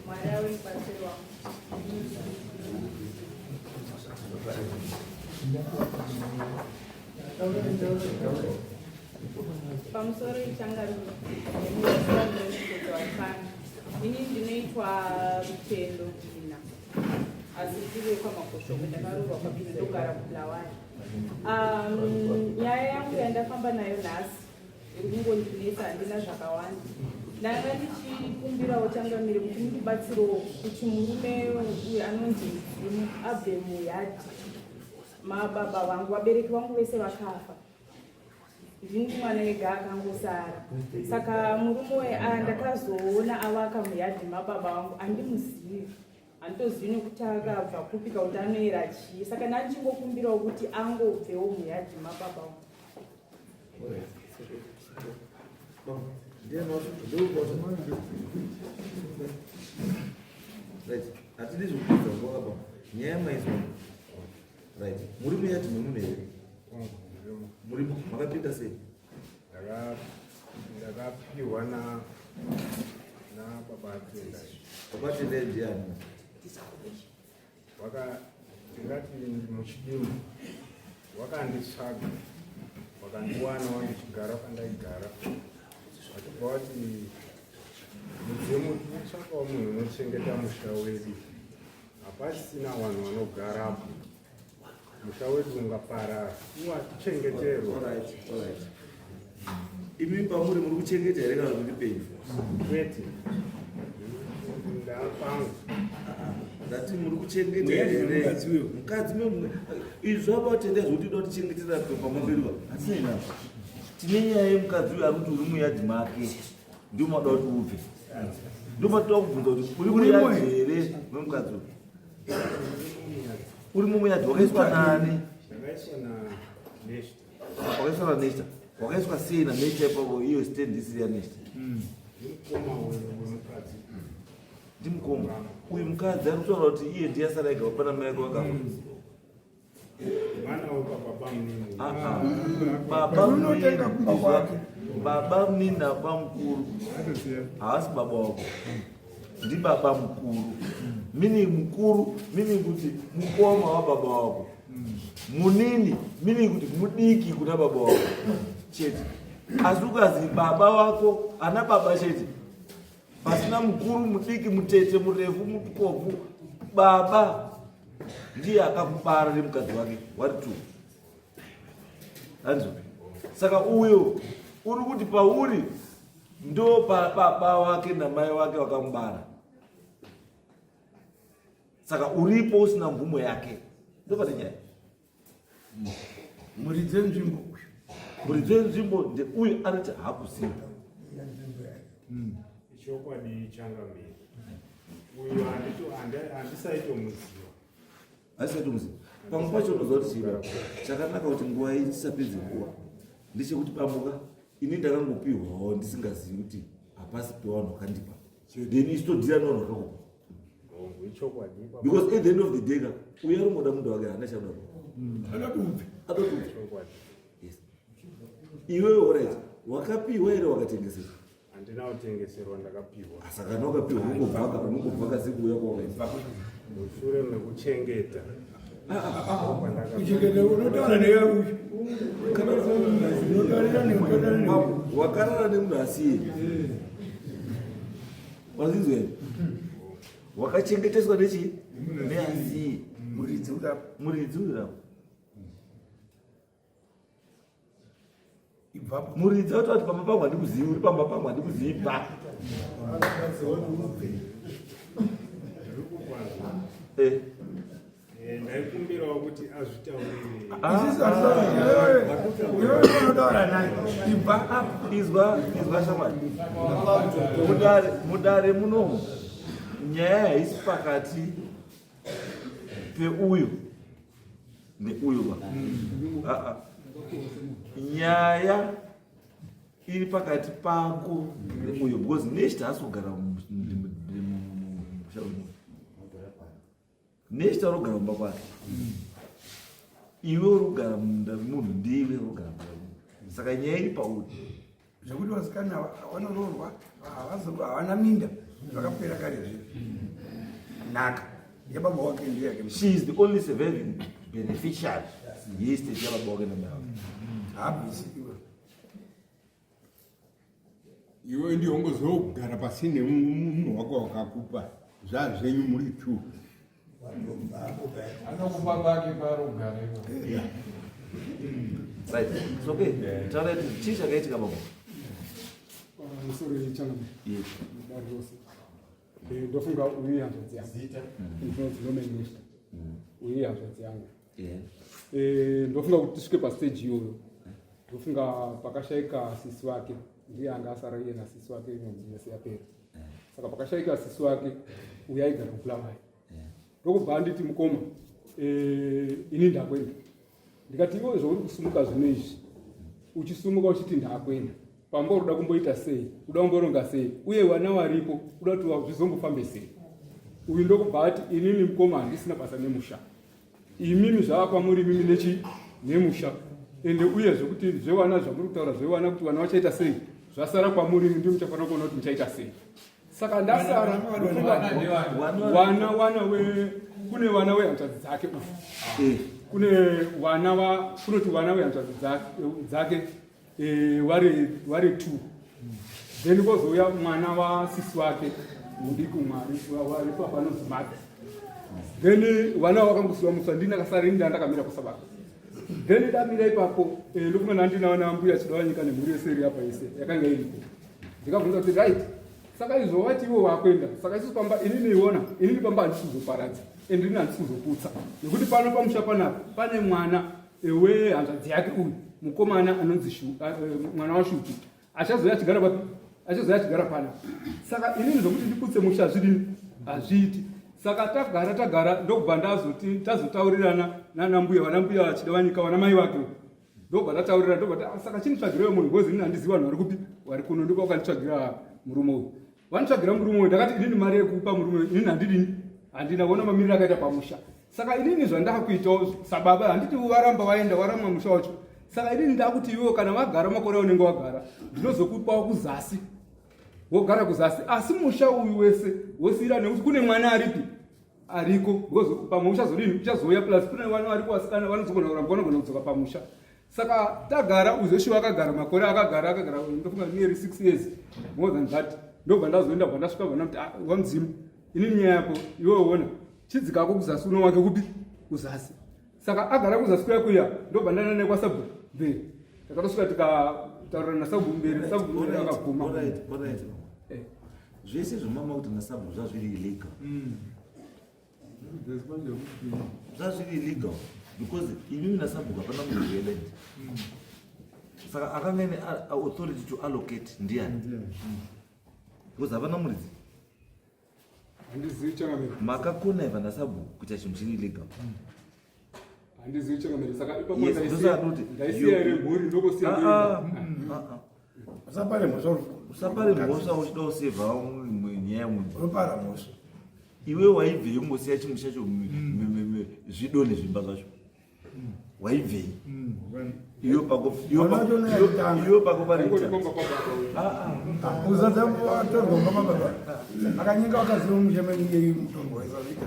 Mwarawe ibatsirwa. Pamusoro ichangarudzo nemuwasana ini ndinoitwa Rutendo Gina asi tiri kwamakoshomo ndakarurwa kwabiri ndogara kuBulawayo. Nyaya yangu yandafamba nayo nhasi iri kungondinetsa handina zvakawanda. Ndanga ndichikumbirawo changamire kuti mundibatsirewo kuti murume uyu anonzi Mudzimu abve muyadhi. Mababa vangu vabereki vangu vese vakafa. Ndini mwana wega akangosara. Saka murume uyu ndakazoona avaka muyadhi mababa vangu handimuzivi. Handitozivi nekuti akabva kupi kuti anoera chii. Saka ndichingokumbirawo kuti angobvewo muyadhi mababa vangu. Right. Atili zvikudza kwakaba. Nyaya maizwa. Right. Muri muyadhi memune here. Muri makapinda sei? Ndakapiwa na baba Tenda. Baba Tenda ndiani? Tingati muchidimu wakanditsvaga wakandiwana wandichigara pandaigara vachibva vati Mudzimu tinotsvakawo munhu unochengeta musha wedu. Hapasina vanhu vanogarapo, musha wedu ungaparara, iwo hatichengeterwa. Imi pamuri muri kuchengeta here kana kuti penyu? Kwete, ndapanga ndati muri kuchengeta here mukadzi memwe. Izvi zvabatenda zvokuti ida kutichengetera pamamberiwa. Hatisina inazvo. Tine nyaya yemukadzi uyu ari kuti uri muyadhi make ndio mada kuti ubve. Ndio matoda kubvunza kuti uri muyadhi here memukadzi uyu? Uri mumuyadhi wakaiswa nani? ndakaiswa naNeshta. Wakaiswa naNeshta. Wakaiswa sei naNeshta ipapo iyo stand isiri yaNeshta? Ndimukoma wemukadzi. Ndimukoma. Uyu mukadzi ari kutaura kuti iye ndiye asara ega pana mai vake vakafa. Mwana wababa munini. Baba munini nababa mukuru haasi baba wako, ndibaba mukuru. Mini mukuru mini kuti mukoma wababa wako, munini mini kuti mudiki kuna baba wako chete. Asi ukazi baba wako ana baba chete, pasina mukuru mudiki mutete murefu mukofu, baba ndiye akakubara nemukadzi wake wari tu. Hanzo saka uyo uri kuti pauri ndo baba wake namai wake wakamubara. Saka uripo usina mvumo yake. Ndo pane nyaya. Muridze nzvimbo uyu. Muridze nzvimbo nde uyu anoti hakuziva. Chokwadi changamire. Uyu handisaitomuzviwa. Handisaitomuzviwa. Pamwe pacho unoziva kuti chiva chakanaka kuti nguva iyi tisapedze nguva. Ndechekuti pamuka ini ndakangopiwawo ndisingazivi kuti hapasi pewanhu wakandipa. Then isitodhira nevanhu vakakupa. Because at the end of the day, we are not going to get a national. Yes. You are right. Wakapi, where are you getting this? And now, Tengeserwa ndakapiwa. Asakanoka pia unukuvaka siku yako wakaisa. Mushure mekuchengeta. Kuchengeta unotaura neya uyu. Wakarara nemunhu asiye. Wazizwe? Wakachengeteswa nechi? Neasiye. Muridzi urapo. Muridzi watoti pamba pangu handikuzivi, uri pamba pangu handikuzivi pa. Ndaikumbirawo kuti azvitaurire. Izwa shamani. Mudare munomu nyaya haisi pakati peuyu neuyu ba. Nyaya iri pakati pako neuyu, because Neshta haasi kugara mumushauri. Neshta rogara mumba kwake, iwe urogara munda munhu, ndiwe urogara munda munhu. Saka nyaya iri pauri zvekuti vasikana vanoroorwa havana minda Vakapera kare zvino. Naka. Yababa wake ndiye yake. She is the only surviving beneficiary yeestate yababa wake namai vake. Habisi iwe. Iwe ndio ungozogara pasi nemunhu wako wakakupa zvenyu muri tu. Anokupa bake parogara iwe. Right. It's okay. Taura kuti chii chakaitika baba? Musoro changa. Yes. Darose. Ndofunga uyi hanzvadzi yangu. Influence nomination. Uyi hanzvadzi yangu. Ndofunga kuti tisvike pastage iyoyo. Ndofunga pakashayika sisi wake. Ndiye anga asara iye nasisi wake inonzi yese yapera. Saka pakashayika sisi wake uyi aigara kuBulawayo. Ndokubva nditi mukoma. Ini ndakwenda. Ndikati iwe zvauri kusumuka zvino izvi. Uchisumuka uchiti ndakwenda. Pamba unoda kumboita sei? Unoda kumboronga sei? Uye wana waripo unoda kuti zvizombofambe sei? Uyu ndokubva ati inini mukoma handisina basa nemusha. Imimi zvava muri mimi nemusha. Ende uye zvokuti zvewana zvamuri kutaura zvewana kuti wana vachaita sei? Zvasara kwamuri ndio muchafanira kuona kuti muchaita sei. Saka ndasara kune wana wehanzvadzi dzake ufu. Kune kunoti wana wehanzvadzi dzake wari 2. Then kozouya mwana wasisi wake mudiki mwari wari papa nozimati. Then wana wakangosiwa musandina kasari ndakamira kusabaka. Then damira ipapo ndofunga ndinaona mbuya chidawa nyika nemhuri yeseri apa yese yakanga iripo. Ndikabvunza kuti right. Saka izvo wati iwo wakwenda. Saka isusu pamba inini pamba handikuzoparadza. Endini handikuzoputsa. Nekuti pano pamusha panapa pane mwana wehanzvadzi yake uyu. Mukomana anonzi mwana waShuti achazoya chigara papi achazoya chigara pana. Saka inini zvokuti ndiputse musha zvidini azviiti. Saka tagara ndokubva ndazoti tazotaurirana nana mbuya wana mbuya vachidawa nyika wana mai vake. Ndobva tataurirana ndobva saka chinitsvagira munhu ngozi inini handiziva vanhu vari kupi vari kuno ndiko wakanditsvagira murume uyu. Vanitsvagira murume uyu ndakati inini mari yekupa murume uyu inini handidini handina kuona mamiriro akaita pamusha. Saka inini zvandakakuitawo sababa handiti varamba vaenda waramwa musha wacho. Saka inini ndakuti iwewe kana wagara makore unenge wagara ndinozokupawo kuzasi wogara kuzasi asi musha uyu wese wosira nekuti kune mwana aripi ariko pamwe uchazodini uchazoya plus kune vana variko vasikana vanozogona kuramba vanogona kudzoka pamusha. Saka tagara uzoshiwa akagara makore akagara ndofunga nearly 6 years more than that. Ndobva ndazoenda bva ndasvika bva ndamuti wamudzimu inini nyaya yako iwewe ona chidzikako kuzasi uno wake kupi kuzasi. Saka agara kuzasi kuya ndobva ndanane kwasabhu mberi takatosvika tikataurira nasabhu mberi sabhu mberi akaguma. Zvese zvomama kuti nasabhu zvazviri illegal. Zvazviri illegal because imimi nasabhu hapana munhu weland. Saka akanga ine authority to allocate ndiani because hapana muridzi. Handizivi changamiri. Makakona iva nasabhu kuita chinhu chiri illegal. Handizivi changamiri. Saka ipapo ndaisiya ere mhuri ndokosiya kuenda. Usapare mhosva uchida kusevha nyaya munhu. Unopara mhosva. Iwe waibvei ungosiya chinhu chacho zvido nezvimba zvacho. Waibvei. Iyo pako pari uzadzatorwa ngomababa akanyika wakaziva mushemeniyeyi mutombo waisazvika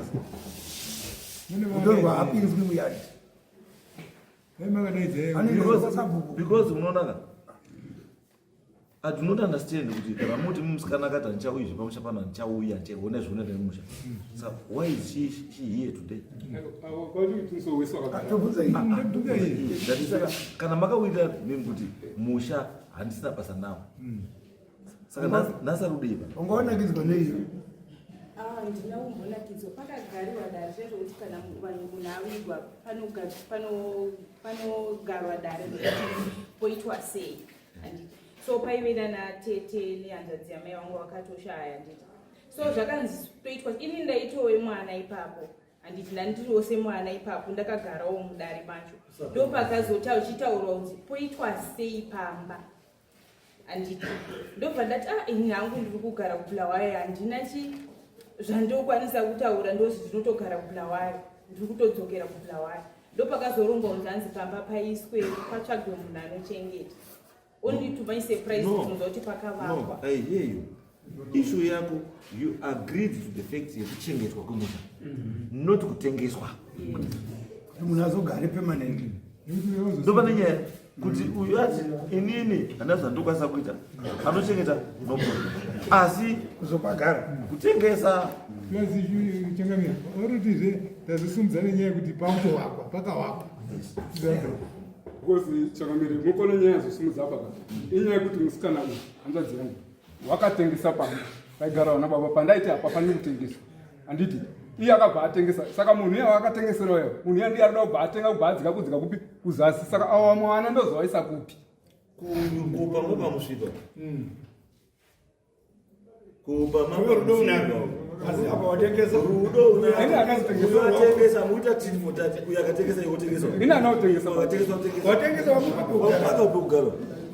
mutorwa apinzwi muyadi because unoonaka I do not understand kuti kana muti musikana akati handichauyi zvepamusha pano handichauya ndichaona zvinoenda nemusha. So why is she here today? Kana makawira mimi kuti musha handisina basa nawo. Saka nasarudeva. Ungaonakidzwa nei? Ndina kumbonakidzwa pakagariwa dare zvezvokuti kana munhu awirwa panogarwa dare kuti poitwa sei. So paiveda natete nehanzvadzi yamai vangu vakatoshaya nditi. So zvakanzi toitwa inini ndaitowe mwana ipapo. Handiti ndandiriwo semwana ipapo ndakagarawo mudare macho. Ndo pakazota uchitaurwa kuti poitwa sei pamba. Handiti ndobva ndati ini hangu ndiri kugara kuBulawayo handina zvandokwanisa kutaura ndozi ndinotogara kuBulawayo ndiri kutodzokera kuBulawayo. Ndo pakazorongwa kuti hanzi pamba paiswe patsvagwe munhu anochengeta. Only to my surprise, no, I hear you. issue yako you agreed to the fact yekuchengetwa kwemunda not kutengeswa munhu azogare permanent ndopa nenyaya kuti uyu ati inini handina zvandokwanisa kuita anochengeta nomunda asi kuzopagara kutengesa plazi changamira warutizve ndazvisumudza nenyaya yekuti pakutovakwa pakavakwa Because chakamiri mukona nyaya zosumudza apa inyaya yekuti musikana uyu hanzvadzi yangu wakatengesa pamba vaigarawo nababa pandaiti apa panini kutengeswa handiti iye akabva atengesa saka munhu iye wakatengeserawo iye munhu iye ndiye arida kubva atenga kubva adzika kudzika kupi kuzasi saka awa mwana ndozovaisa kupi kupa ngopamusvipa kupa asi apa watengesa rudo unatengesa muita tini mutati uyu akatengesa iwotengesa ini anaotengesa watengesa wapaka upe kugara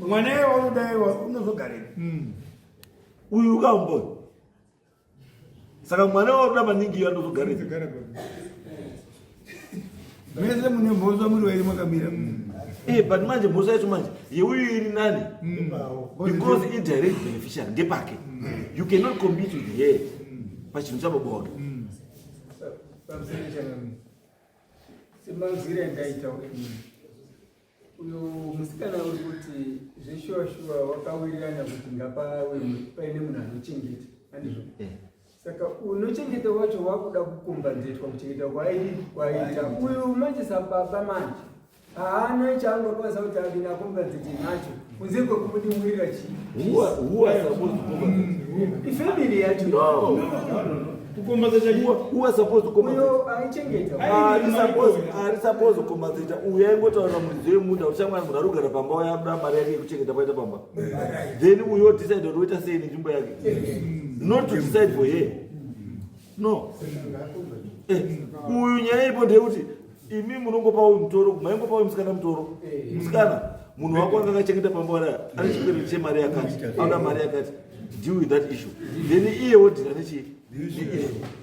mwana iye waudaiwa unozogarei uyu ukaumboni saka mwana waruda maningi iyo andozogarei mese mune mhosva muri wairi makamira but manje mhosva yacho manje yeuyu iri nani because indirect beneficiary ndepake you cannot compete with her pachinhu chababa wake semanzwire ndaita uyo musikana uri kuti zveshuwa wakawirirana kuti ngapawe paine munhu anochengeta andizvo saka unochengeta wacho wakuda kukombanzetwa kuchengeta kwaita uyu manje sababa manje haana chaangakwanisa kuti adina kombanzeti nacho kunze kwekumudimbwirira chii ifamily yacho uyo aichengeta ari supposed kukombazeta uyu aingotaura mudziyo wemunda uchamwana munhu arikugara pamba wayabuda mari yake yekuchengeta paita pamba then uyu odecide kuti oita sei nenzvimbo yake not to decide for her no uyu nyaya ipo ndeyekuti imi munongopa uyu mutoro maingopa uyu musikana mutoro musikana munhu wako anga akachengeta pamba wara ane chipero chemari yakati auda mari yakati deal with that issue then iye wodhira nechi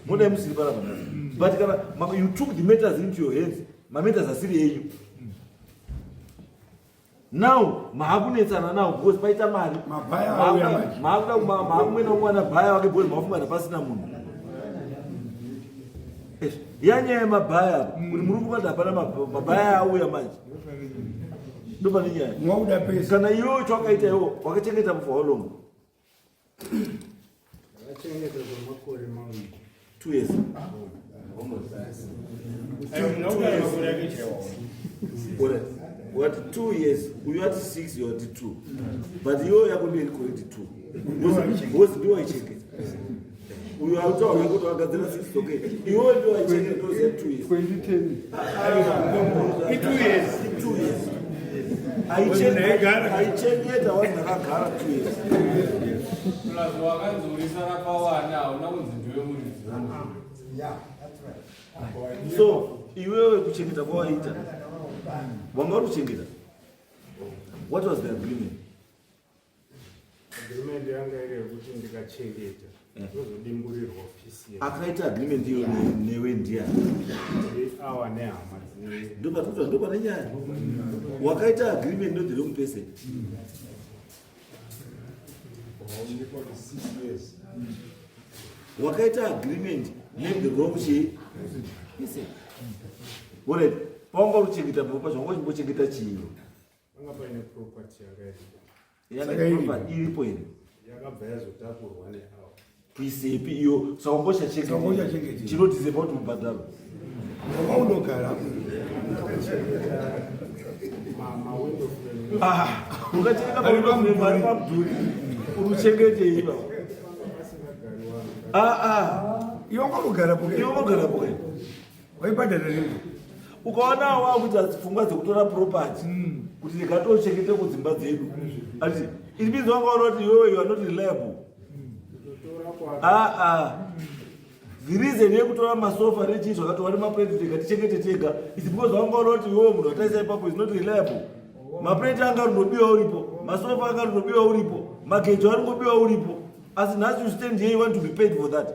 modai musiri parapa but kana you took the matters into your hands matters asiri enyu now maakunetsana nawo because paita mari maakumwe naumwana bhaya wake because mafungana pasina munhu yanyaya yemabhaya kuti muri kungati hapana mabhaya auya manje ndopane nyaya mwauda pesa kana iwewo chawakaita iwo wakachengeta for how long Akachengeta kwemakore maviri 2 years what 2 years uyu ati 6 you ati 2 but iwo yako ndiyo iri correct 2 because ndiwo aichengeta uyu autaura kuti wagadzira 6 okay iwo ndiwo aichengeta ndoziya 2 years 2010 2 years aichengeta wanhu akagara 2 years plazi wakanzorisa rakawana hauna kunzi ndiwe muridzi so iwewe kuchengeta kwawaita wanga uruchengeta what was the agreement agreement yanga iri yekuti ndikachengeta ndozodimburirwa ofisi akaita agreement iyo newe ndiani awa nehama ndopa nenyaya wakaita agreement no the wrong person wakaita agreement the wrong alright paunga uruchengeta papa zvanga uchimbochengeta chiyo anga paine property yakairipo iri yakabva yazotakurwa neawa kuisepi iyo saka ungoshachengeta chinotizepa kuti mubhadharo waunogara ukachengeta mari pamudhuri uruchengete iva iwe wakagara iwogarapo waibhadhara rini ukaona wakuti pfungwa dzekutora property kuti ndikatochengete kudzimba dzedu ati it means wangaona kuti iwewe you are not reliable the reason yekutora masofa nechii zvakatorwa nemaplate tega tichengete tega is because wangaona kuti iwewe munhu wataisa ipapo is not reliable maplate anga runobiwa uripo masofa anga runobiwa uripo magejo aringobiwa uripo asi nhasi you stand here you want to be paid for that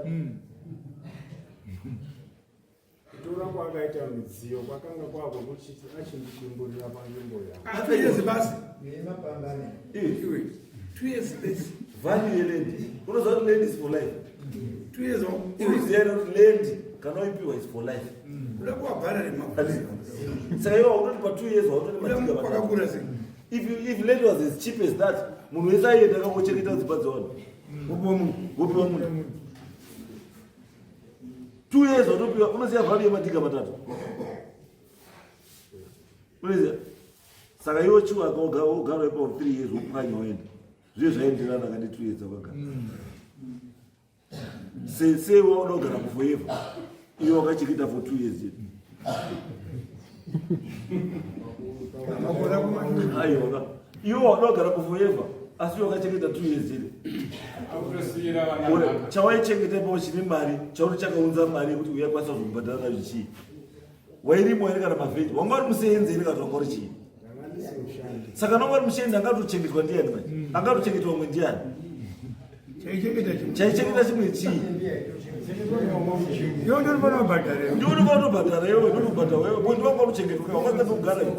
kutora kwakaita midziyo kwakanga kwako kuchiti achindidimburira panzvimbo yangu 2 years basi value yeland unoziva kuti land is for life 2 years uziva kuti land kana uipiwa is for life uda kuwabhara nemabhasi saka iwa unoti pa 2 years wautoti matinga kwakakura sei if land was as cheap as that munhu wese aienda akangochengeta dzimba dzevanhu wopiwa munhu 2 years watopiwa unoziva value yematinga matatu unoziva saka iwo chiwaka ogara ipawo 3 years wopwanya waenda zviye zvaenderana kane 2 years akagara sei waunogara forever iwe wakachengeta for 2 years chete aiwa iwe waunogara forever asi iwe wakachengeta 2 years chete chawaichengeta ipawo chine mari chauri chakaunza mari yekuti uyakwanisa kuzokubhadhara nazvo chii wairimo here kana mavheji wanga uri musenzi here kana wanga uri chii saka nonga uri mushendi angatochengetwa ndiani mai angatochengetwa umwe ndiani chaichengeta chimwe chii iwo ndinofana kubhadhara ndiunofana kutobhadhara iwe ndinobhadhara wewe bo ndiwanga urichengetwa kai wangazaa kugara iwe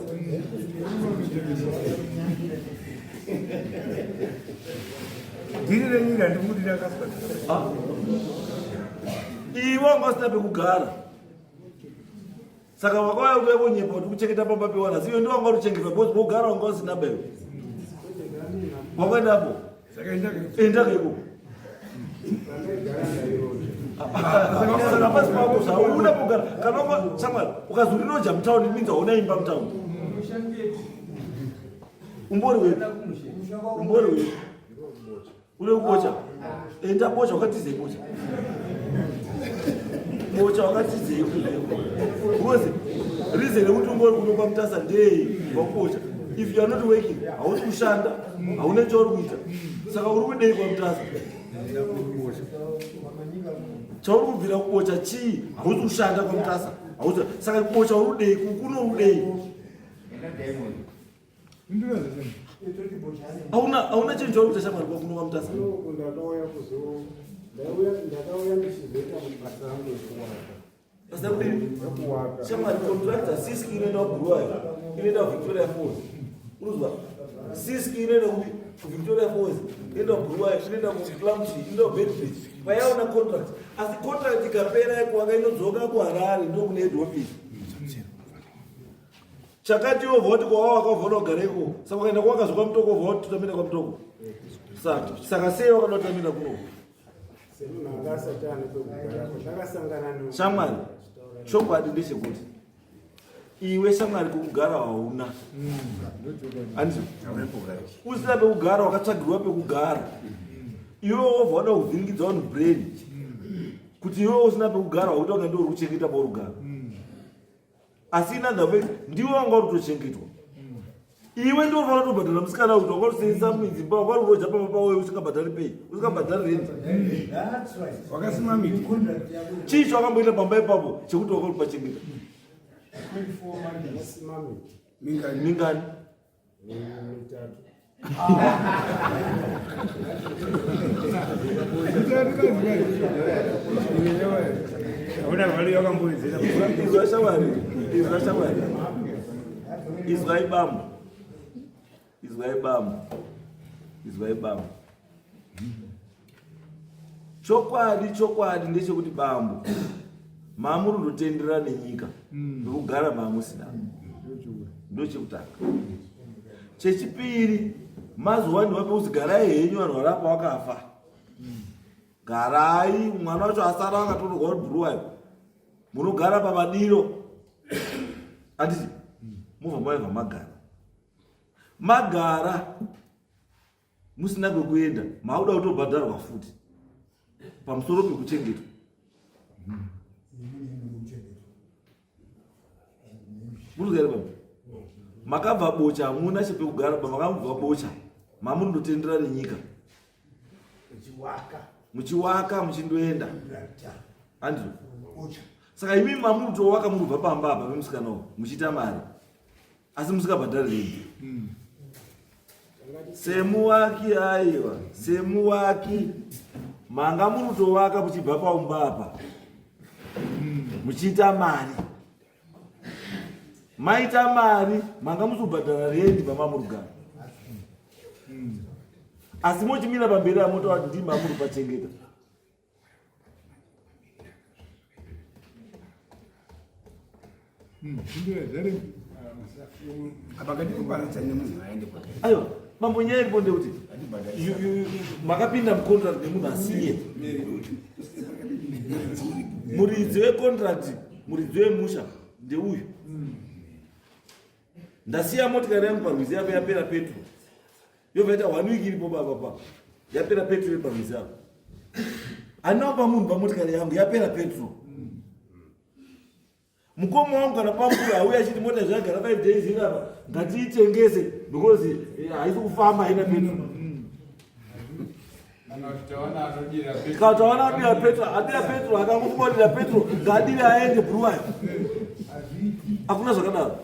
dhiri renyika ndikuti rakaswa iwe wanga usina pekugara saka wakauya kuyevonyepa kuti kuchengeta pamba pewana siwe ndiwanga urichengetwa because bogara wanga usina bewe wakaendapo enda kaiko saka pasi pako zvauna kugara kana shamwari ukazorinoja mutaundi means hauna imba mutaundi umbori wedu ule kubocha enda bocha wakatizei bocha wakatizei because reason yekuti umbori kunopa mutasa ndei wakubocha if you are not working hausi kushanda hauna chauri kuita saka uri kudei kwamutasa chauri kubvira kubocha chii hausi kushanda kwamutasa saka kubocha uri udei kukuno udei hauna chinhu chauri kuita shamwari kwakuno kwamutasa shamwari contractor siski inoenda kubhuruwayo inoenda kuvictoria falls unozwa siski inoenda kuvictoria falls inoenda kubhuruwayo inoenda kuplumtree inoenda kubedbridge payaona contract asi contract ikapera yekuwaka inodzoka kuharare ndo kune head office chakati iwo vhoti kwawa wakavhona kugareko saka ukaenda kwakazokwa mutoko vhoti tutamina kwamutoko saka sei wakada kutamina kunoko shamwari chokwadi ndechekuti iwe shamwari kwekugara hauna andizvo usina pekugara wakatsvagirwa pekugara iwe wobva wada kuvhiringidza vanhu brain kuti iwe usina pekugara wakuti wanga ndo uri kuchengeta paurugara asi inadhafe ndiwe wanga uri kutochengetwa iwe ndo unofanira kutobhadhara musikana kuti wanga uriseensa mudzimba wanga uri kuroja pamba pawe usingabhadhari pei usingabhadhari renti wakasima miti chii chawakamboita pamba ipapo chekuti wanga uri pachengeta mingani izwa shamwari izwa ibambo chokwadi ndechekuti bambo mamuri ndotenderera nenyika ndokugara mamusina ndochekutanga chechipiri mazowaniwa pekuti garai henyu vanhu varapa wakafa garai mwana wacho asara akatorwa kuti bhuruwayo munogara pamadiro anditi mubva maibva magara musina kwekuenda mauda kutobhadharwa futi pamusoro pekuchengetwa muruzere baba makabva bocha hamuna chepekugara pamakabva bocha mamunondotendera nenyika muchiwaka muchindoenda andizvo saka imi mamunotowaka munobva pamba apa pemusikanawo muchiita mari asi musikabhadhari rengi semuwaki aiwa semuwaki manga munotovaka muchibva paumba apa muchiita mari maita mari manga muzobhadhara rendi pamamurugara asi mochimira pamberi amoto wati ndimi amuri pachengeta. Aiwa, mambo nyaya iriponde kuti makapinda mucontract nemunhu asiye. Muridzi wecontract, muridzi wemusha ndeuyu. Ndasiya motikari yangu parwizi yako yapera petro. Yovaita 1 week iripo baba. Yapera petro yeparwizi yako. Anopa munhu pamotikari yangu yapera petro. Mukomo wangu kana pambura auya achiti mota zvagara 5 days irapa ngatiitengese because haisi kufamba haina petro. Tawana adira petro akangofumadira petro ngadiri aende Buluwayo. Hakuna zvakadaro.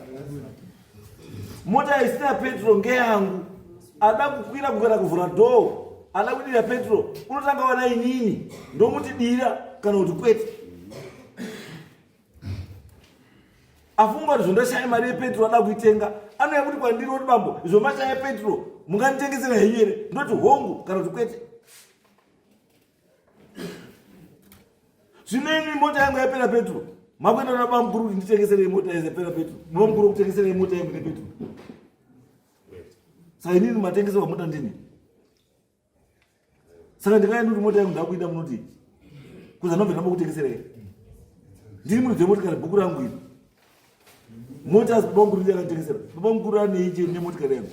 Mota isina petro ngeyangu. Ada kukwira kugara kuvhura door. Ada kudira petro. Unotanga wana inini. Ndomuti dira kana kuti kwete. Afunga kuti zvondashaya mari yepetro ada kuitenga. Anoya kuti kwandiri kuti bambo izvo mashaya petro munganditengesera henyu here. Ndoti hongu kana kuti kwete. Zvimweni mota yangu yapera petro. Makwenda na bamukuru kuti nditengesere mota yapera petro. Bamukuru kutengesere mota yangu nepetro. Saka inini matengeserwa mota ndini. Saka ndikaenda kuti mota yangu ndakuida munoti kuza nobve ndamba kutengeserei. Ndiri muridzi wemotikari bhuku rangu iri. Mota bamukuru ndiye akanitengesera. Bamukuru aneije nemotikari yangu.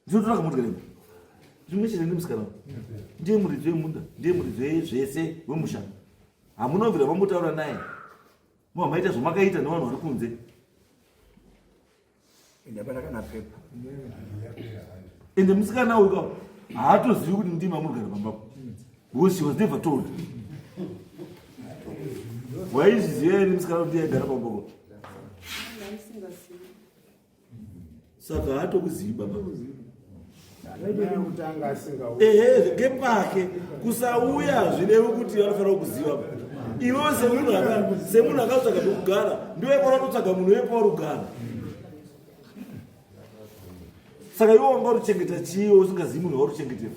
Ndinotora motikari yangu. Zvimwechete ndimusikana. Ndiye muridzi wemunda, ndiye muridzi wezvese wemusha. Hamunobvira mamutaura naye. Muhamaita zvamakaita nevanhu vari kunze. Ende musikana uyu haatozivi kuti ndimi amurigara pambapo. Because she was never told. Waizviziva here musikana kuti ndiye agara pambapo. Saka haatokuzivi baba. Ngepake kusauya zvinewe kuti vanofanira kuziva. Iwe semunhu akatsvaga pekugara ndiwe panotsvaga munhu wepauri kugara. Saka iwe wanga uruchengeta chii usingazivi munhu waruchengetera?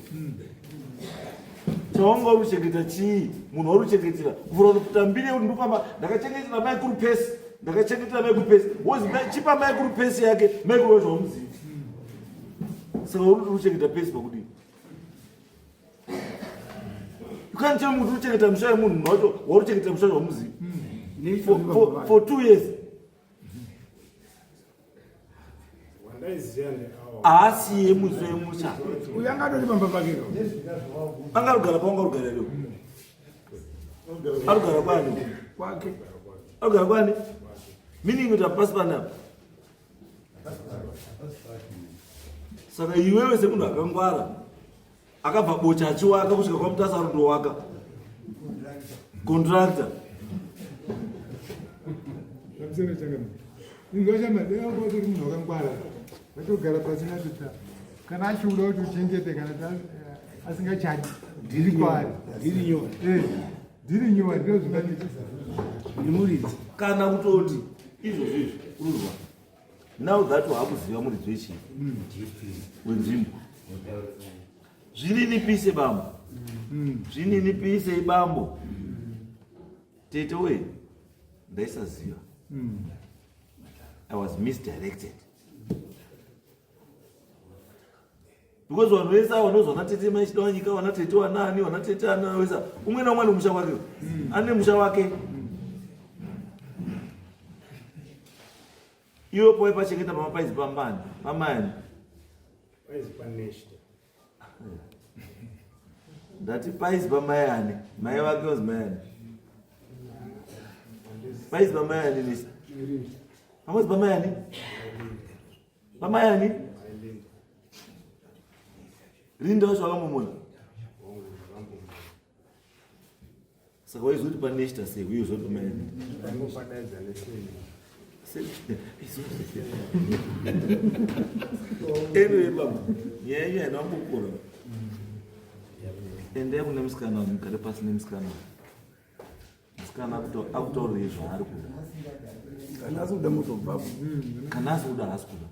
Chawanga uruchengeta chii munhu waruchengetera? Kuvura kuti mbiri kuti ndofamba ndakachengetera mai kuri pesi, ndakachengetera mai kuri pesi. Wozi chipa mai kuri pesi yake mai kuri zvaumuzivi. Saka uruchengeta pesi pakudii? You can't tell me uruchengeta musha wemunhu wacho waruchengeta musha zvaumuzivi. For 2 years. Asiye muzive musha. Uyu angatoti pamba pakero. Angarugara paungarugara leo. Arugara kwani? Kwake. Arugara kwani? Meaning kuti hapasi panapa. Saka iwewe semunhu akangwara akabva bocha achiwaka kusvika kwamutasarundo waka contractor. Ingoshamadeukotori munhu wakangwara watogara pasina tuta kana achiuda kuti uchengete kana asingachadi ndiri kwari ndiri nyowani ndiro zvingaita Muridzi kana kutoti izvozvo urwa. Now that wakuziva muridzi wechii wenzvimbo. Zvininipise bambo. Zvininipise ibambo. Tete we ndaisaziva. I was misdirected. Because vanhu vese vanonzi vana tete maishida wanyika, vana tete wanani, vana tete ana vese umwe naumwe ane musha wake. Ane musha wake. Iwe poe pachengeta pamapaizi pambani, pamayani. Paizi paneshta. Ndati paizi pamayani, mai wake was mayani. Paizi pamayani nisi. Pamaizi pamayani? Pamayani? Rinda wacho wakamumona. Saka waizoti paneshta sei, uye uzoti pamayani. Pangopadaidza neseni. Anyway, baba, nyaya haina kukura. Endea kune musikana mugare pasi nemusikana. Musikana akutaurire zvaari kuda. Kana asikuda moto baba. Kana asikuda haasi kuda.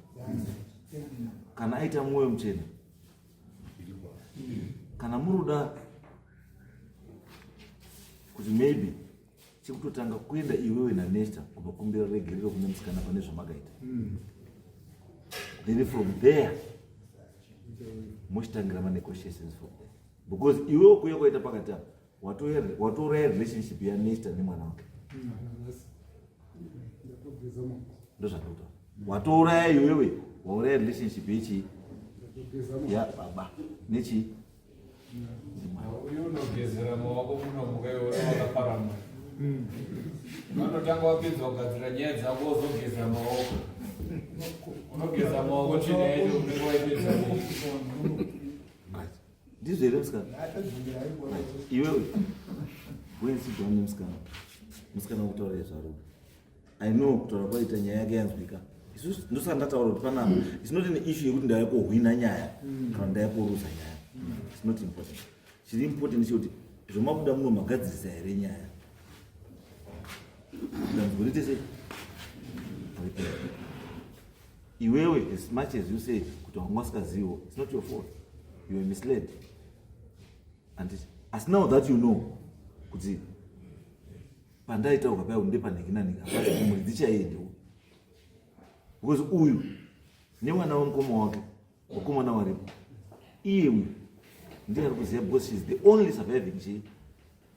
kana aita mwoyo muchena, kana muruda kuti maybe chekutotanga kuenda iwewe naNesta kunokumbira regerero kune musikana pane zvamakaita, then from there mochitangira manegotiations from there, because iwewe kuya kwaita pakati apo watoraya relationship yaNesta nemwana wake, ndozvatotaura. Watoraya iwewe wauraya relationship yechi yababa nechi unogezera maoko munomukaona wakaparama. Unotanga wapedza kugadzira nyaya dzako wozogeza maoko. Unogeza maoko chini yacho unenge waipedza. ndizvo here musikana? Iwewe wensidwa nemusikana wokutaurira zvarudo. I know kutaura kwaita nyaya yake yanzwika. Isusu ndosaka ndataura kuti panapa it's not an issue yekuti ndauya kohwina nyaya kana ndauya koruza nyaya. It's not important. Chiri important chekuti zvomabuda muno magadzirisa here nyaya. Ndanzvorite sei? Iwewe, as much as you say kuti wanga usikazivo, it's not your fault. You were misled. And as now that you know kuti pandaitaurwa paya ndepanhekinanhika asi mhuri dzichaendewo, because uyu nemwana wemukoma wake mukomana waripo iye uyu ndiye ari kuziva, because she is the only surviving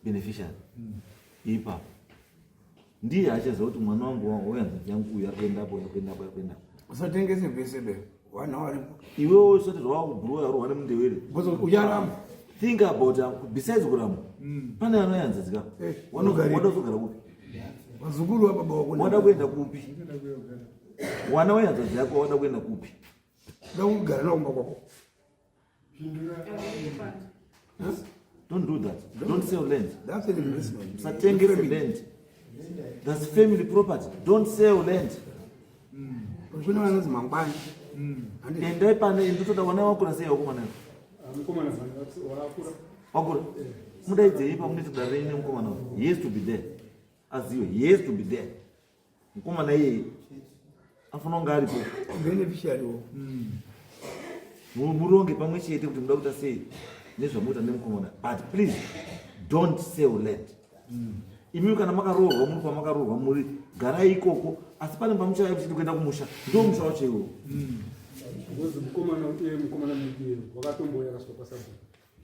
beneficiary ipapo. Ndiye achaziva kuti mwana wangu wehanzvadzi yangu uyu ari kuendapo. Usatengese vese be wana waripo iwewo usati zvawakubhuruwa yarohwa nemundewere ucharamba. Think about besides kuramba pane anoyanzadzika wadazogara kupi? Vazukuru vababa wako wada kuenda kupi? Wana wehanzadzi yako wada kuenda kupi? kugara naumba kwako. Don't do that. Don't sell land. That's an investment. Satengese land. That's family property. Don't sell land. Kuna wanazi mangwani. Endai pane ndotoda wana wako nasei wakomana. Mukomana wakura. Wakura. Mudaidzei pamunoti kudare nemukomana wako. He has to be there. Aziwe, he has to be there. Mukomana iye afuna kunge aripo. Beneficiary wo. Muronge pamwe chete kuti muda kuita sei nezvamuita nemukomana. But please don't sell land. Imi kana makaroorwa muri pamakaroorwa muri garai ikoko, asi pane pamuchaya kuti kuenda kumusha ndo musha wacho iwo. Because mukomana mudiro wakatomboya akasvika pasabu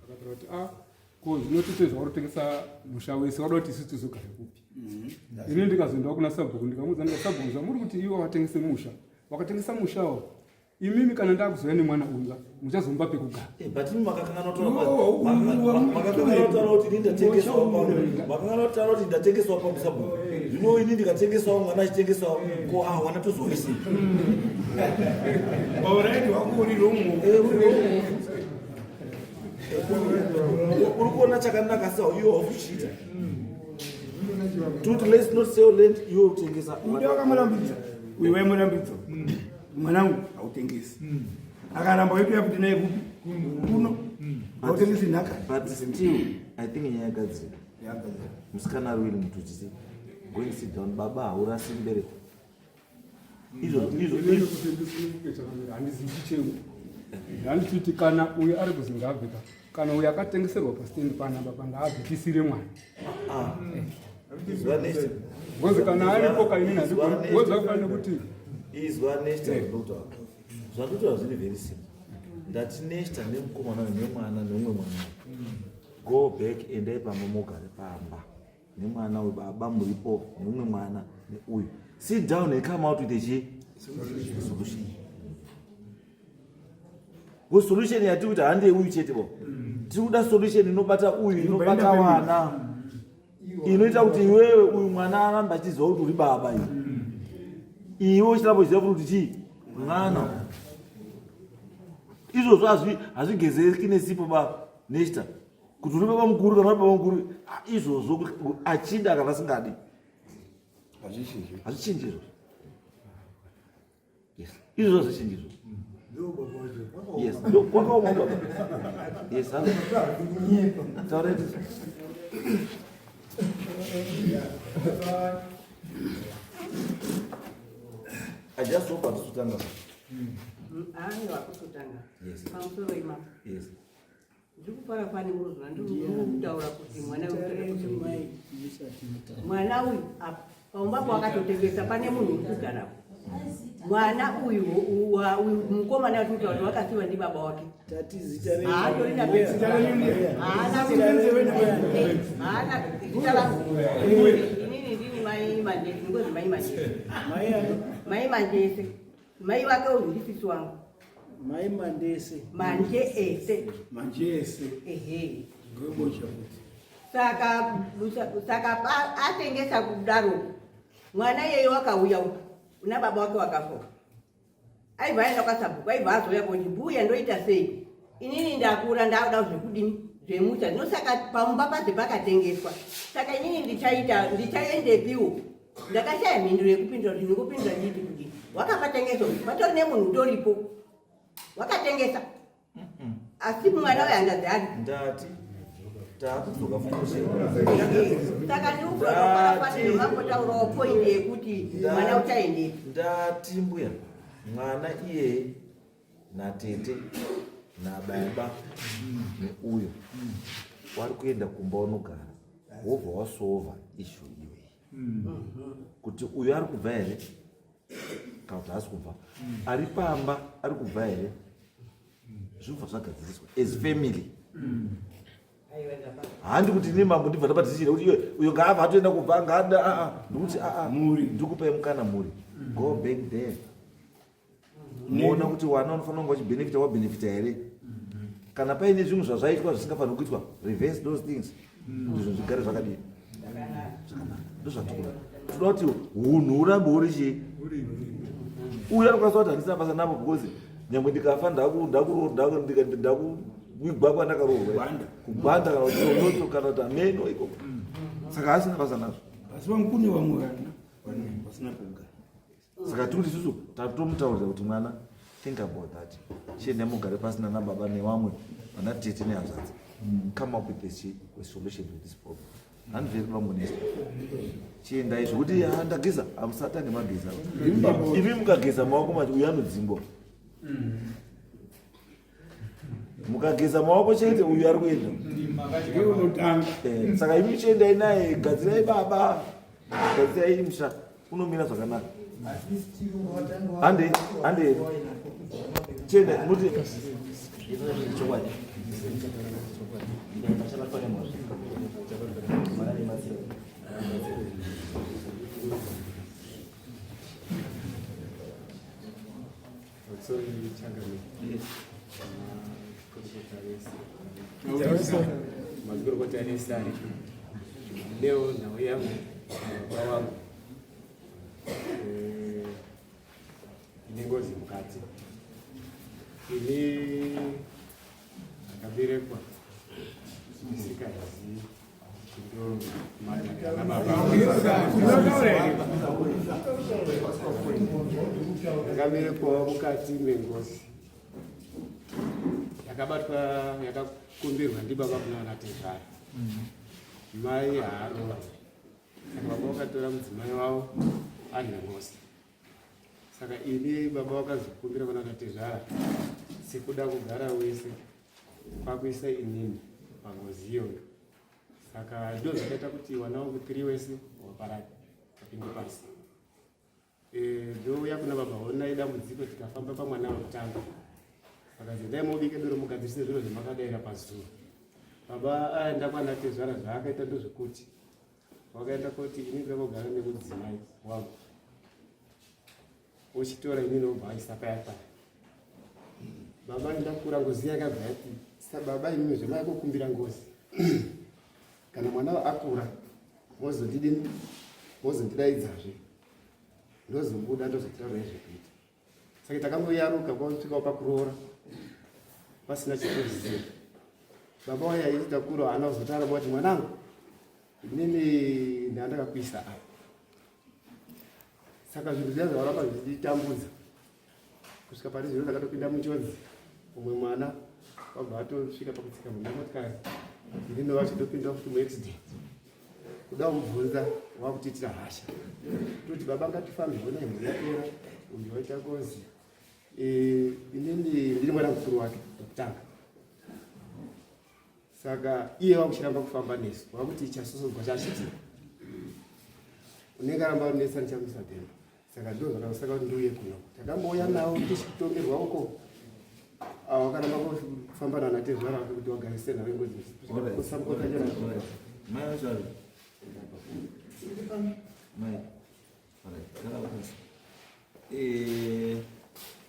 akataura kuti ko zvinotite zvaurotengesa musha wese wada kuti isusu tizogara kupi. Ini ndikazoenda kuna sabhuku ndikamuudza sabhuku zvamuri kuti iwe watengese musha wakatengesa mushawo imimi kana ndakuzouya nemwana unga muchazomba pekugara. But imi makakangana kutaura kuti ndatengesawo pamusabhuku. Zvino ini ndikatengesawo mwana achitengesawo ko wana tozoisi. Already wakuriro umwe. Uri kuona chakanaka sawo iwe wakuchita. Tuti let's not sell land, iwe utengesa. Ndio wakamurambidza. Wewe murambidza. Mwanangu autengesi. Akaramba wetu yakuti naye kupi? Kuno. Autengesi naka. But still I think nyaya gadzira. Musikana ari wili mutu chisi. Go and sit down baba aurasi mbereko. Handiti kana uyu ari kuZimbabwe kana uyu akatengeserwa pastendi panapa pangaabhitisire mwana. Ngozi kana aripo kaini ndikozofanira kuti izwa Nesta zvinotaura. Zvatotaura zviri very simple. Ndati Nesta nemukomana nemwana neumwe mwana. Go back endai pamba mogare pamba. Nemwana webaba muripo neumwe mwana neuyu. Sit down and come out with a solution. Go solution yati kuti hande uyu chete bo. Tikuda solution inobata uyu inobata wana. Inoita kuti iwewe uyu mwana aramba achiziva kuti uri baba iwe. Iwe uchiramba uchiziva kuti chii? Mwana. Izvozvo hazvigezeki nesipo ba Nesta. Kuti uri baba mukuru kana baba mukuru izvozvo achida kana asingadi. Hazvichinjizvo. Yes. Izvozvo hazvichinjizvo. Yes. Kwakaoma baba. Yes. Taura it. I just hope that Sutanga. Anga wakutotanga. Yes. Pamusoro imapa. Yes. Ndikupara pani murozwa ndikutaura kuti mwana mwana uyu apa paumbapo wakatotengesa pane munhu uri kugarapo. Mwana uyu mukomana watutaura wakasiwa ndi baba wake. Haatorina inini ndini mai Mandese, ngozi mai Mandese. Mai Mandese. Mai wake uyu ndisisi wangu. Mai Mandese. Mandese. Ehe. Saka atengesa kudaro. Mwana yeye wakauya uko. Una baba wake wakafoka. Aibva aenda kwaSabhuku, aibva azoya kuti mbuya ndoita sei. Inini ndakura ndauda zvekudini zvemusha. Ndosaka pamumba padze pakatengeswa. Saka inini ndichaendepiwo. Ndakashaya mhinduro yekupindura kuti ndingopindura nditi kuti wakapatengeswa patori nemunhu utoripo. Wakatengesa. Asi mwana uyu handazi ari. Ndati takudzoka futi. Saka ndikufanira mambotaurawo point yekuti mwana uchaendepi. Ndati mbuya mwana iye natete nababa neuyo wari kuenda kumba unogara wobva wasova ishu iyoyi kuti uyo ari kubva here kana kuti haasi kubva ari pamba ari kubva here zvobva zvagadziriswa as family. Handi kuti ini mambo ndibva ndabatizira kuti uyo ngaabva atoenda kubva ngaada ndikuti muri ndikupai mukana muri go back there. Muona kuti wana unofanira kunge wachibenefita wabenefita here kana paine zvinhu zvazvaitwa zvisingafaniri kuitwa reverse those things kuti zvinhu zvigare zvakadii zvakanaka. Ndozvatikura toda kuti hunhu urambe uri chii uyo anokwanisa kuti handisina basa navo because nyangwe ndikafa ndakuigwa kwandakarohwa kugwanda kana kuti unoto kana kuti ameno ikoko saka hasina basa nazvo. Asi vamukune vamwe vana vasina kugara. Saka tiri isusu tatomutaurira kuti mwana think about that. Chienda mugare pasina nababa nevamwe vana tete nehanzvadzi. Come up with a solution to this problem. Handiri vambonesa. Chiendai zvokuti ndageza amusatange mageza. Ivi mukageza maoko mati uyu anodzingwa. Mukageza maoko chete uyu ari kuenda. Saka imi chiendai naye gadzirai baba. Gadzirai musha unomira zvakanaka. Hande chienda muti chokwadi. Mazungumzo ya Nesari leo na yangu baba wangu ni ngozi mkati ini akavirekwa sika hizi ndio maana baba akavirekwa mkati mengozi yakabatwa yakakumbirwa ndi baba kuna anatezara mai haarova baba wakatora mudzimai wavo ane ngozi. Saka ini baba wakazokumbira kuna anatezara sikuda kugara wese kwakuisa inini pangozi iyoyo. Saka ndo zvakaita kuti wana wangu 3 wese waparara kapinde pasi. Ndouya kuna baba ona dambudziko tikafamba pamwana wekutanga. Saka ndai mubike doro mugadzirise zviro zvemakadaira pazuva. Baba aenda kwaNatezvara zvaakaita ndozvekuti wakaenda kuti ini ndinoda kugara nemudzimai wangu. Uchitora ini nobva aisa paya paya. Baba ndakura ngozi yakabva yati baba ini zvemai kukumbira ngozi. Kana mwana akura wozodidini wozondidaidzazve ndozombuda ndozotitaura nezvekuita. Saka takangoyaruka kwasvika pakuroora pasina chekuziva. Baba waya aita kuro anozotara kuti mwanangu inini ndandakakuisa apa. Saka zvinhu zviya zvavaramba zvichitambudza kusvika pari zvino ndakatopinda munjodzi. Umwe mwana wabva atosvika pakutsika mumotikari ini ndova chitopinda futi muaccident. Kuda kumubvunza wakutiitira hasha toti baba ngatifambe honai mhuri yapera uyu waita ngozi inini ndiri mwana mukuru wake wekutanga. Saka iye wakuchiramba kufamba nesu wakuti chasosogwa chachiti unenge aramba unesa nichamisa pemba. Saka ndo zvakasaka kuti ndiuye kuno takambouya nawo tichitomerwa uko wakaramba kufamba nanatezvara wake kuti wagarise nawo ingozi kusamukotanyana mai vachari mai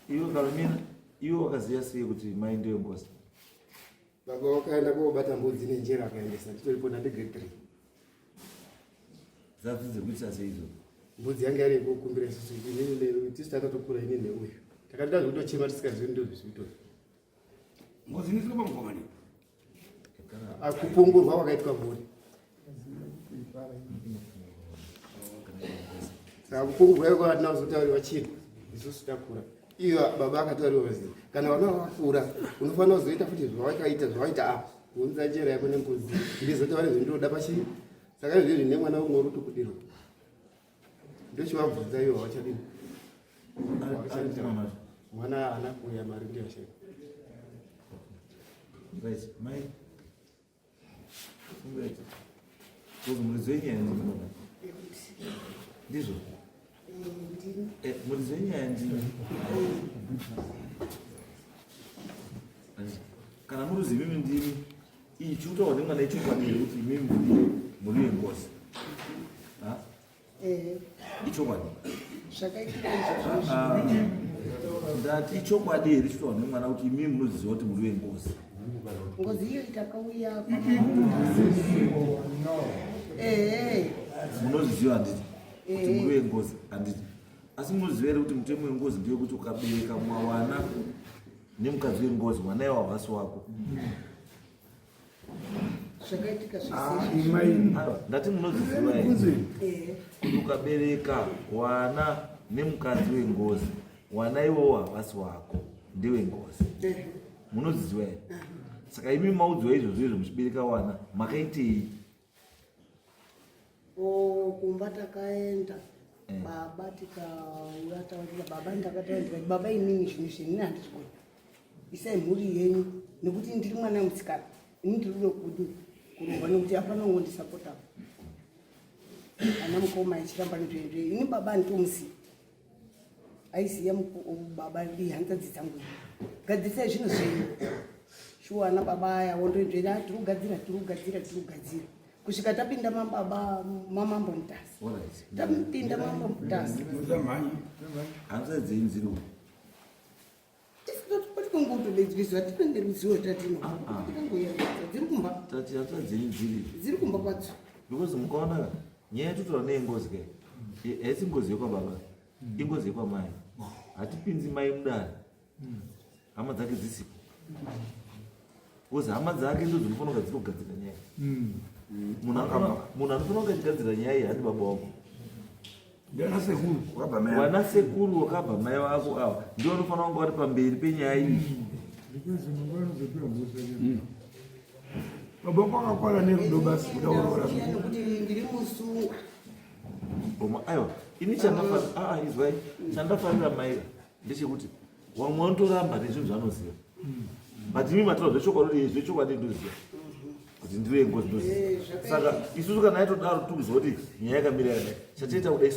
iwe Karomina iwe wakaziva sei kuti mai ndiwe ngozi? baba wakaenda kobata mbudzi nenjera akaendesa nditoripona ndegrade 3 dzadzidze kuitisa seizo mbudzi yanga yari kukumbira isusu inini tisu takatokura inini neuyu takatida zvekutochema tisikazivi ndo zvizvitozi ngozi nisiko pamugomani kupungurwa kwakaitwa mhuri. Saka kupungurwa iko hatina kuzotauriwa chinhu isusu takura. Iyo baba akatauriwa kuti kana vana vakura unofanira kuzoita futi zvawakaita apa kuunza njera yako nembudzi ndizoti vari zvindoda pachii. Saka izvi zvine mwana umwe uri kudirwa ndochivabvunza iwo wachadini mwana haana kuuya mari ndiyasheka. Right, mai. Right. Kuzi mulizoenya ndinoda. Ndizo. Mulizoenya ndino. Kana muruzi mimi ndini ichuto wadinga na ichuto kwani kuti mimi muri ngozi. Ha? Icho kwani. Zvakaita ndati icho kwadi ichuto wadinga na kuti mimi munoziva kuti muri ngozi. Ngozi hiyo itakauya munoziva handiti kuti muri ngozi handiti asi munoziva here kuti mutemo wengozi ndiyo kuti ukabereka mwana nemukadzi wengozi mwana iwa wavasi wako. zvakaitika ndati munoziziva here kuti ukabereka wana nemukadzi wengozi mwana iwowo havasi wako ndewengozi. Munoziziva here. Saka imi maudziwa izvozvo izvo muchibereka wana makaitei? kumba takaenda baba tikauya taurira baba ndakataura baba inini zvinhu zvenini handizvigoni isai mhuri yenyu nekuti ndiri mwana wemutsikana ini ndiri kurumba nekuti hapana ungondisapota ana mukoma ichiramba nezvenzve ini baba handitomuziva aiziva baba hanzadzi dzangu gadzisai zvinhu zvenyu shuwa ana baba aya wondoenzvera tirikugadzira kusvika tapinda mamambo mutasi tapinda mambo mutasi hanzadzi dzenyu dziri tikongotobedzirizwa tipende ruzivo tatino dziri kumba tati hanzadzi dzenyu dziri kumba kwadzo because mukaona nyaya yatotora neengozi kai haisi ngozi yekwababa ingozi yekwamai hatipinzi mai mudare hama dzake dzisipo because hama dzake ndo dzinofanira kuga dzirikugadzira nyaya munhu anofanira kuga achigadzira nyaya iyi handi baba wako wana sekuru wakabva mai vako ava ndio vanofanira kunge vari pamberi penyaya iyi. baba wako akakwara nerudo basi kudaurora kuti ndiri musungwa aiwa ini izwai chandafarira mai ndechekuti wamwe wanotoramba nezvinhu zvanoziva but imi mataura zvechokwadi ndoziva kuti ndiri ngozi ndoziva. Saka isusu kana yaitodaro tikuziva kuti nyaya yakamira yakadai chatiita kudai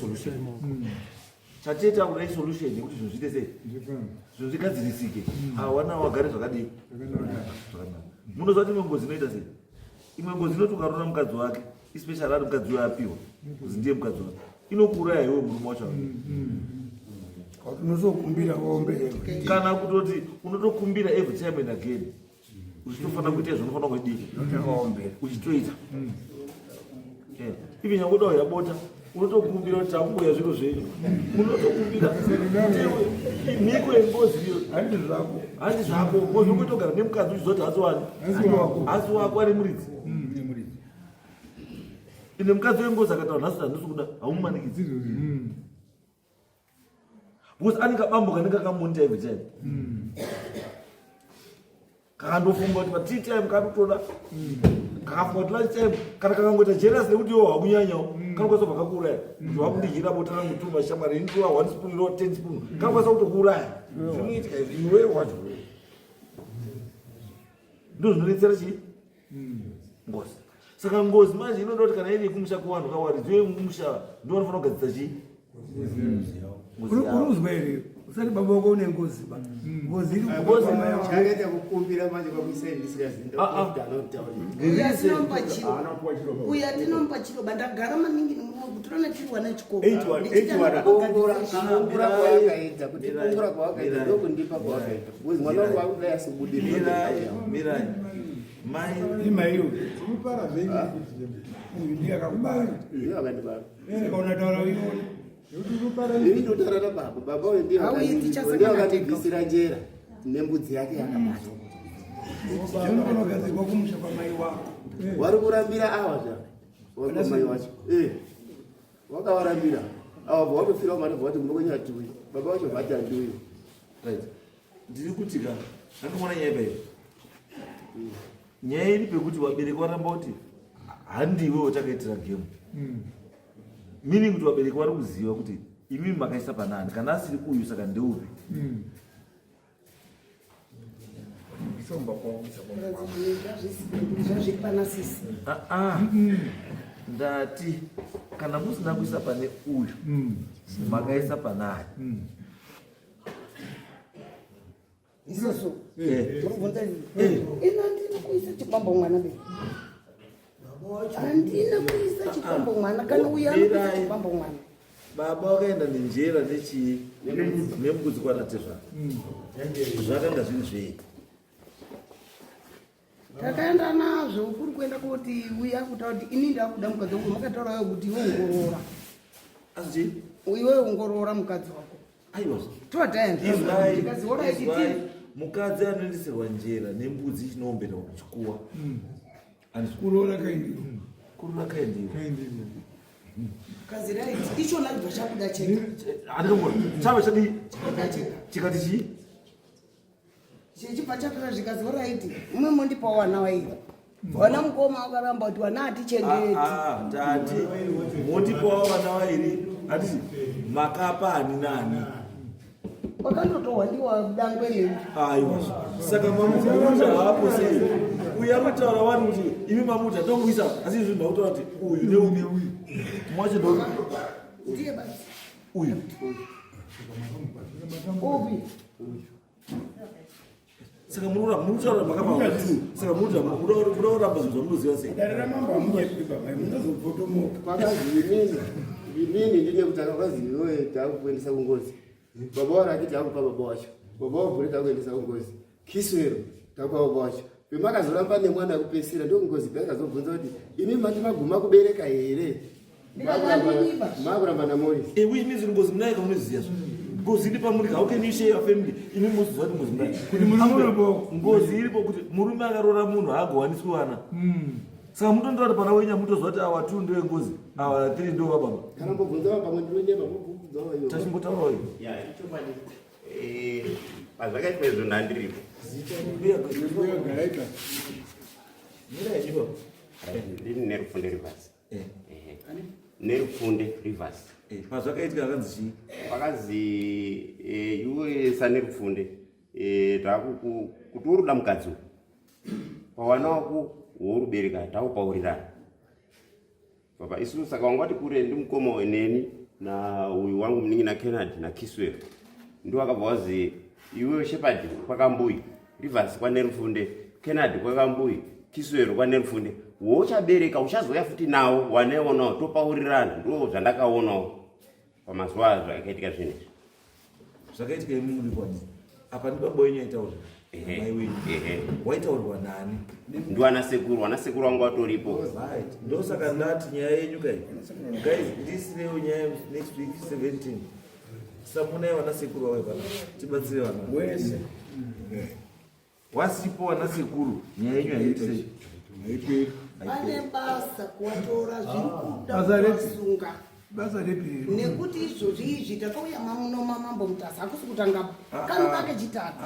solution yekuti zvinhu zviite sei zvinhu zvigadzirisike wana wagare zvakadii zvakanaka. Munoziva kuti imwe ngozi inoita sei? Imwe ngozi inoti ukarora mukadzi wake especially ari mukadzi wayapiwa kuzi ndiye mukadzi wake inokuuraya iwe murume wacho unozokumbira waombe kana kutoti unotokumbira every time and again uchitofanira kuita zvinofanira kudii uchitoita ivi nyangoda yabota unotokumbira kuti takuya zviro zvenyu unotokumbira mhiko yengozi iyo handi zvako kozvokutogara nemukadzi uchizoti hasi wako ari muridzi ine mukadzi wengozi akataura nhasi handisi kuda haumumanikidzi because anenge abambuka nenge akamonita every time kakandofunga kuti patitime katotoda kakafuatila time kana kakangoita jealous nekuti iwo hakunyanyawo kanokwanisa kubva kakuuraya kuti wakundijira bota rangu 2 mashamwari indiwa 1 spoon ro 10 spoon kanokwanisa kutokuuraya zvinoitika iwe wacho ndo zvinodetsera chii ngozi saka ngozi manje inoda kuti kana ine kumusha kuvanhu kawari dziwe musha ndo vanofanira kugadzisa chii urikuzwa here usati baba wako une ngozi ba ngozi iri chakaita kukumbira manje kwakuisa uya tinompa chiroba ndagara maningi kutorana tiri wana chikopa kumbura kwawakaita kuti kumbura kwawakaita ndokundipa kwawakaita kuzi mwana wangu wakudai asibudira mirai imaiyo Umupara vengi ndiye akakubara ndiye akandibara saka unataura uiona ini ndotarana baba ndiye akandibvisira njera nembudzi yake yakabata zvinogadzirwa kumusha kwamai wako wari kurambira awa mai wacho wakavarambira awa bva watofirawo mari bva wati munokonyaatiwi baba wacho bvati handiwi ndiri kutika andomona nyaya ipaio nyaya iri pekuti vabereki varamba kuti handiwe watakaitira gemu meaning kuti vabereki vari kuziva kuti imi makaisa panani kana asiri uyu saka ndeupi ndati kana musina kuisa pane uyu makaisa panani isoso urikubvunza ina handina kuisa chipambo mwana be handina kuisa chipambo mwana kana uya anokuisa chipambo mwana baba wakaenda nenjera nechii nembudzi kwanatezva zvakanga zviri zvei takaenda nazvo kuri kuenda kuti uya kutaura kuti ini ndakuda mukadzi wangu makataurayo kuti iwe ongorora asi iwe ongorora mukadzi wako aiwa todaendikadzi mukadzi anoendesirwa njera nembudzi chinombera kuchikuwa kurora kaindiwa kazi raiti ichona ibva chabuda chega chava chadii chikati chii chichibva chapera zvikazi raiti umwe mondipa wana wairi wana mukoma wakaramba kuti wana hatichengeti tati mondipawo vana vairi hatisi makapa ani nani wakandotohwa ndiwa dangwe reu aiwa saka mamuta hapo sei uya kutaura vanhu kuti imi mamuta tongoisa asi izvi ndakutaura kuti uyu neuyu mwacho ndo ndiye basi uyu upi saka munutaura makapa saka mudauramba zvinhu zvamunoziva sei darira mambo amunyepi baba munozobvotomoka kwakazi inini ndine kutanga kwazi iwe takukuendesa kungozi baba wari akiti akupa baba wacho baba wabvuri takuendesa kungozi kiswero takupa baba wacho pemakazoramba nemwana akupesira ndokungozi paikazobvunza kuti imi mati maguma kubereka here makuramba namorisi which means ngozi munaika munoziva ngozi iri pamuri how can you share your family imi muziva kuti ngozi munaika kuti munopo ngozi iripo kuti murume akaroora munhu haagowaniswi wana saka mutondora pana wenya mutozva kuti awa 2 ndewe ngozi awa 3 ndewe wababa kana mbobvunza pamwe ndiwenyema mobvunzawo tachimbotaurawo ichokwadi pazvakaitwa izvo ndandiripo ndiri nerufunde rivers nerufunde rivers pazvakaitika akanzi chii pakanzi iwe sanerufunde kuti uruda mukadzi pawana wako wourubereka taupaurirana baba isusu saka wangati kure ndi mukoma weneni na uyu wangu mningi na Kennedy na Kiswero ndio akabva wazi iwe Shepherd kwakambuyi Rivers kwa Nerufunde Kennedy kwakambuyi Kiswero kwa Nerufunde wochabereka uchazoya futi nawo waneona topaurirana ndio zvandakaonawo pamazuva azvo akaitika zvinezvi zvakaitika imuri kwani apa ndi baba wenyu aitaura mai wenyu waitaurwa nani ndiwana sekuru wangu watoripo ndo saka ndati nyaya yenyu kai guys ndisirewo nyaya next week 17 samunai wana sekuru wawe pana tibatsire wana wese wasipo wana sekuru nyaya yenyu haitise pane basa kuwatora zviri kudasunga basa repiri nekuti izvozvi izvi takauya mamuno mamambo mutasa hakusi kutangapo kanu kake chitatu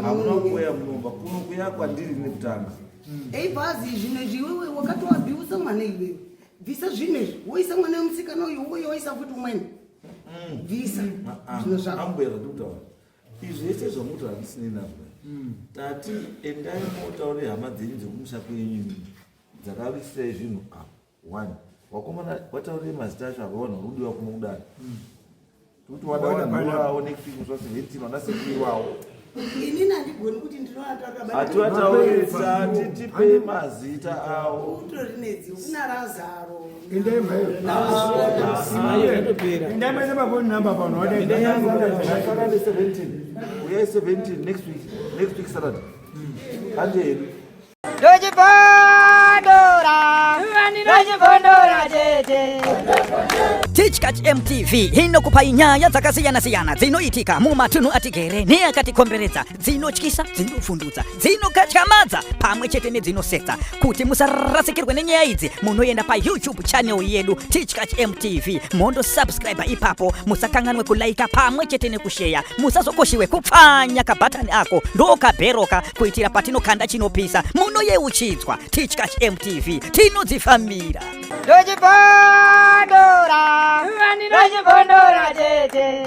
hamuna kuya munomba kuno kuya kwandiri nekutanga eibvazi zvinezvi iwewe wakatoabhiusa mwana iwewe bvisa zvinezvi woisa mwana wemusikana uyu uye waisa futi umweni bvisa zvino zvako ambwera ndikutaura izvi zvese zvamuti handisine nabwa tati endai motaure hama dzenyu dzekumusha kwenyu dzakavisai zvinhu one wakomana wataurire mazita acho akaona rudiwa kunokudani kuti wadawanhuwawo nekufikusa 17 wanasekuiwawo inini handigoni kuti hatiwataurisa titipe mazita avo utorinedzi una razaro Indamaisa mafoni number pano. Saturday 17. We are 17 next week Saturday. Anje. Teachkach MTV inokupa inyaya dzakasiyana-siyana dzinoitika mumatunhu atigere neakatikomberedza, dzinotyisa, dzinofundudza, dzinokatyamadza pamwe chete nedzinosetsa. Kuti musarasikirwe nenyaya idzi, munoenda pa YouTube channel yedu Teachkach MTV, mondo subscribe ipapo, musakanganwe kulaika pamwe chete nekushare, musazokoshiwe kupfanya kabhatani ako ndokabheroka kuitira patinokanda chinopisa munoyeuchidzwa. Teachkach MTV tinodzifamira. Dojibondora, dojibondora tete.